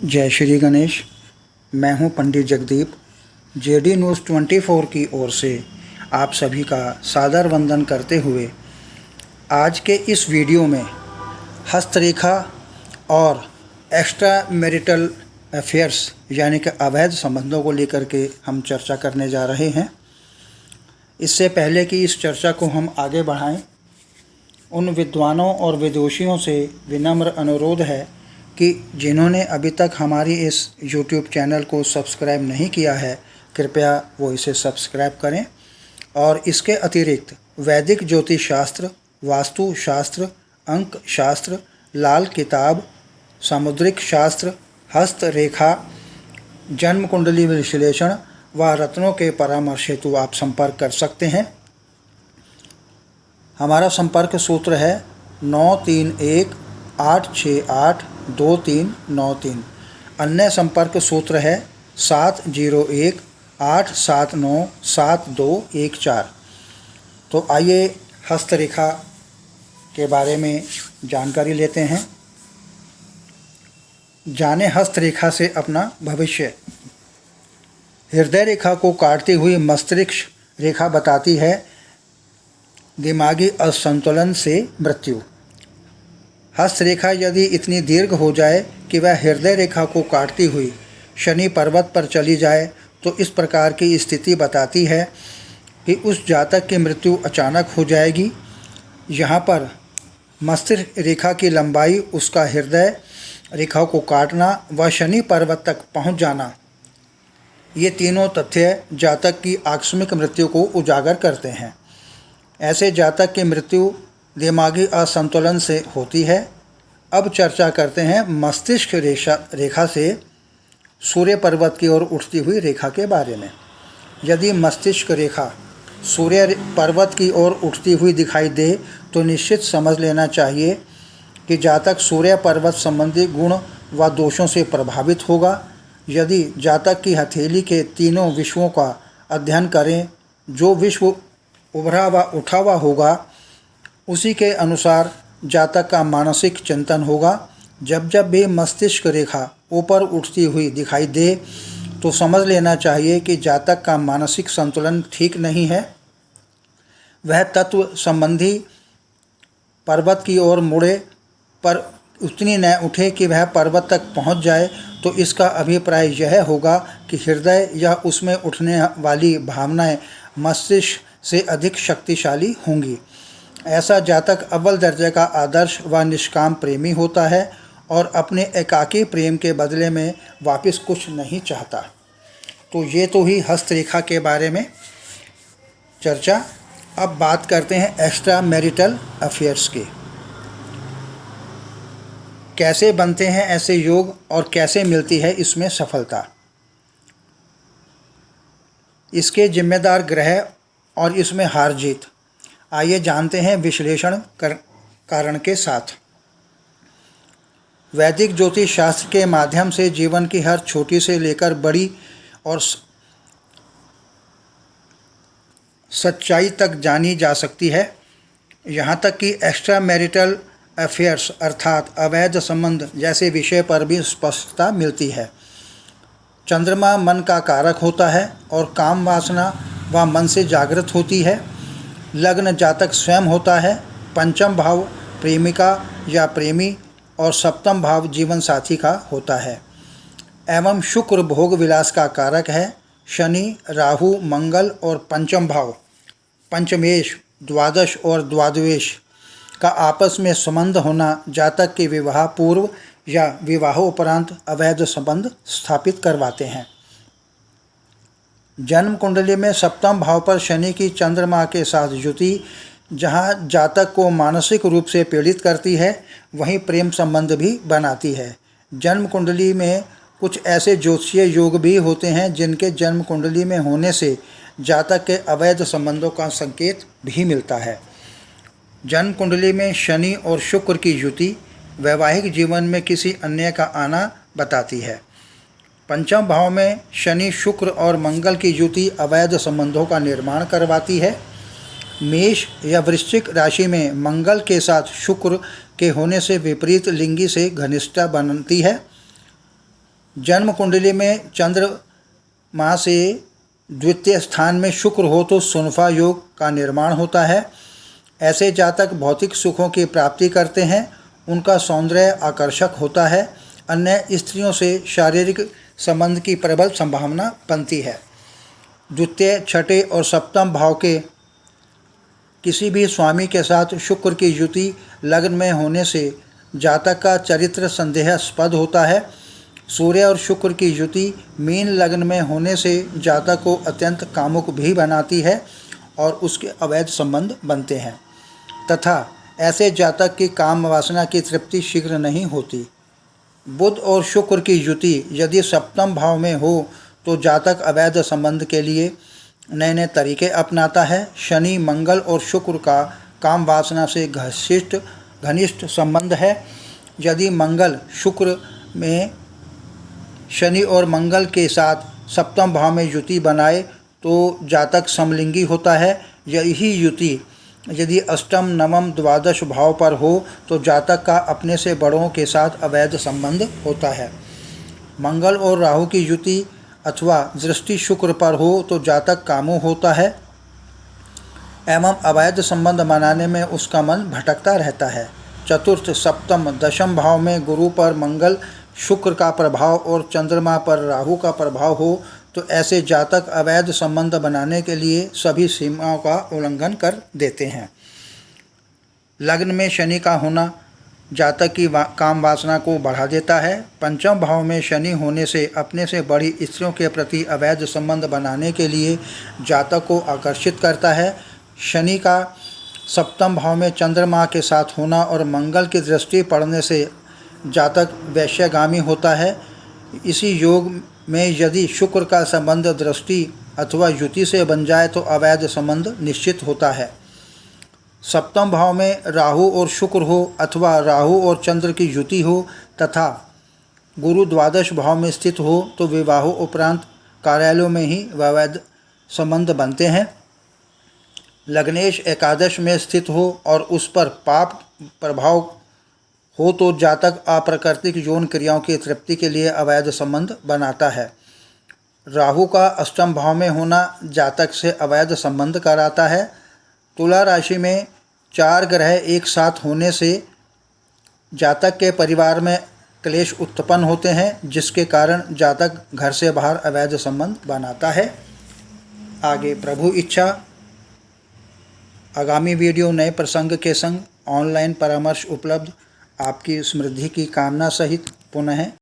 जय श्री गणेश। मैं हूं पंडित जगदीप। जेडी न्यूज़ 24 की ओर से आप सभी का सादर वंदन करते हुए आज के इस वीडियो में हस्तरेखा और एक्स्ट्रा मैरिटल अफेयर्स यानी कि अवैध संबंधों को लेकर के हम चर्चा करने जा रहे हैं। इससे पहले कि इस चर्चा को हम आगे बढ़ाएं, उन विद्वानों और विदुषियों से विनम्र अनुरोध है कि जिन्होंने अभी तक हमारी इस YouTube चैनल को सब्सक्राइब नहीं किया है, कृपया वो इसे सब्सक्राइब करें। और इसके अतिरिक्त वैदिक ज्योतिष शास्त्र, वास्तु शास्त्र, अंक शास्त्र, लाल किताब, सामुद्रिक शास्त्र, हस्तरेखा, जन्म कुंडली विश्लेषण व रत्नों के परामर्श हेतु आप संपर्क कर सकते हैं। हमारा संपर्क सूत्र है 9318682393। अन्य संपर्क सूत्र है 7018797214। तो आइए हस्तरेखा के बारे में जानकारी लेते हैं। जाने हस्तरेखा से अपना भविष्य। हृदय रेखा को काटती हुई मस्तिष्क रेखा बताती है दिमागी असंतुलन से मृत्यु। हस्तरेखा यदि इतनी दीर्घ हो जाए कि वह हृदय रेखा को काटती हुई शनि पर्वत पर चली जाए तो इस प्रकार की स्थिति बताती है कि उस जातक की मृत्यु अचानक हो जाएगी। यहाँ पर मस्तिष्क रेखा की लंबाई, उसका हृदय रेखा को काटना व शनि पर्वत तक पहुँच जाना, ये तीनों तथ्य जातक की आकस्मिक मृत्यु को उजागर करते हैं। ऐसे जातक की मृत्यु दिमागी असंतुलन से होती है। अब चर्चा करते हैं मस्तिष्क रेखा से सूर्य पर्वत की ओर उठती हुई रेखा के बारे में। यदि मस्तिष्क रेखा सूर्य पर्वत की ओर उठती हुई दिखाई दे तो निश्चित समझ लेना चाहिए कि जातक सूर्य पर्वत संबंधी गुण व दोषों से प्रभावित होगा। यदि जातक की हथेली के तीनों विश्वों का अध्ययन करें, जो विश्व उभरा व उठा हुआ होगा उसी के अनुसार जातक का मानसिक चिंतन होगा। जब जब भी मस्तिष्क रेखा ऊपर उठती हुई दिखाई दे तो समझ लेना चाहिए कि जातक का मानसिक संतुलन ठीक नहीं है। वह तत्व संबंधी पर्वत की ओर मुड़े पर उतनी न उठे कि वह पर्वत तक पहुंच जाए, तो इसका अभिप्राय यह होगा कि हृदय या उसमें उठने वाली भावनाएं मस्तिष्क से अधिक शक्तिशाली होंगी। ऐसा जातक अव्वल दर्जे का आदर्श व निष्काम प्रेमी होता है और अपने एकाकी प्रेम के बदले में वापस कुछ नहीं चाहता। तो ये तो ही हस्तरेखा के बारे में चर्चा। अब बात करते हैं एक्स्ट्रा मैरिटल अफेयर्स की। कैसे बनते हैं ऐसे योग और कैसे मिलती है इसमें सफलता, इसके जिम्मेदार ग्रह और इसमें हार जीत। आइए जानते हैं विश्लेषण कारण के साथ। वैदिक ज्योतिष शास्त्र के माध्यम से जीवन की हर छोटी से लेकर बड़ी और सच्चाई तक जानी जा सकती है। यहाँ तक कि एक्स्ट्रा मैरिटल अफेयर्स अर्थात अवैध संबंध जैसे विषय पर भी स्पष्टता मिलती है। चंद्रमा मन का कारक होता है और काम वासना व मन से जागृत होती है। लग्न जातक स्वयं होता है। पंचम भाव प्रेमिका या प्रेमी और सप्तम भाव जीवन साथी का होता है। एवं शुक्र भोग विलास का कारक है। शनि, राहु, मंगल और पंचम भाव पंचमेश, द्वादश और द्वादवेश का आपस में संबंध होना जातक के विवाह पूर्व या विवाह उपरांत अवैध संबंध स्थापित करवाते हैं। जन्म कुंडली में सप्तम भाव पर शनि की चंद्रमा के साथ युति जहां जातक को मानसिक रूप से पीड़ित करती है, वहीं प्रेम संबंध भी बनाती है। जन्म कुंडली में कुछ ऐसे ज्योतिषीय योग भी होते हैं जिनके जन्म कुंडली में होने से जातक के अवैध संबंधों का संकेत भी मिलता है। जन्म कुंडली में शनि और शुक्र की युति वैवाहिक जीवन में किसी अन्य का आना बताती है। पंचम भाव में शनि, शुक्र और मंगल की युति अवैध संबंधों का निर्माण करवाती है। मेष या वृश्चिक राशि में मंगल के साथ शुक्र के होने से विपरीत लिंगी से घनिष्ठता बनती है। जन्म कुंडली में चंद्रमा से द्वितीय स्थान में शुक्र हो तो सुनफा योग का निर्माण होता है। ऐसे जातक भौतिक सुखों की प्राप्ति करते हैं, उनका सौंदर्य आकर्षक होता है, अन्य स्त्रियों से शारीरिक संबंध की प्रबल संभावना बनती है। द्वितीय, छठे और सप्तम भाव के किसी भी स्वामी के साथ शुक्र की युति लग्न में होने से जातक का चरित्र संदेहास्पद होता है। सूर्य और शुक्र की युति मीन लग्न में होने से जातक को अत्यंत कामुक भी बनाती है और उसके अवैध संबंध बनते हैं तथा ऐसे जातक की काम वासना की तृप्ति शीघ्र नहीं होती। बुध और शुक्र की युति यदि सप्तम भाव में हो तो जातक अवैध संबंध के लिए नए नए तरीके अपनाता है। शनि, मंगल और शुक्र का काम वासना से घनिष्ठ संबंध है। यदि मंगल शुक्र में शनि और मंगल के साथ सप्तम भाव में युति बनाए तो जातक समलिंगी होता है। यही युति यदि अष्टम, नवम, द्वादश भाव पर हो तो जातक का अपने से बड़ों के साथ अवैध संबंध होता है। मंगल और राहु की युति अथवा दृष्टि शुक्र पर हो तो जातक कामों होता है एवं अवैध संबंध बनाने में उसका मन भटकता रहता है। चतुर्थ, सप्तम, दशम भाव में गुरु पर मंगल, शुक्र का प्रभाव और चंद्रमा पर राहु का प्रभाव हो तो ऐसे जातक अवैध संबंध बनाने के लिए सभी सीमाओं का उल्लंघन कर देते हैं। लग्न में शनि का होना जातक की काम वासना को बढ़ा देता है। पंचम भाव में शनि होने से अपने से बड़ी स्त्रियों के प्रति अवैध संबंध बनाने के लिए जातक को आकर्षित करता है। शनि का सप्तम भाव में चंद्रमा के साथ होना और मंगल की दृष्टि पड़ने से जातक वैश्यगामी होता है। इसी योग में यदि शुक्र का संबंध दृष्टि अथवा युति से बन जाए तो अवैध संबंध निश्चित होता है। सप्तम भाव में राहु और शुक्र हो अथवा राहु और चंद्र की युति हो तथा गुरु द्वादश भाव में स्थित हो तो विवाह उपरांत कार्यालयों में ही अवैध संबंध बनते हैं। लग्नेश एकादश में स्थित हो और उस पर पाप प्रभाव हो तो जातक अप्राकृतिक यौन क्रियाओं की तृप्ति के लिए अवैध संबंध बनाता है। राहु का अष्टम भाव में होना जातक से अवैध संबंध कराता है। तुला राशि में 4 ग्रह एक साथ होने से जातक के परिवार में क्लेश उत्पन्न होते हैं जिसके कारण जातक घर से बाहर अवैध संबंध बनाता है। आगे प्रभु इच्छा आगामी वीडियो नए प्रसंग के संग ऑनलाइन परामर्श उपलब्ध। आपकी समृद्धि की कामना सहित पुनः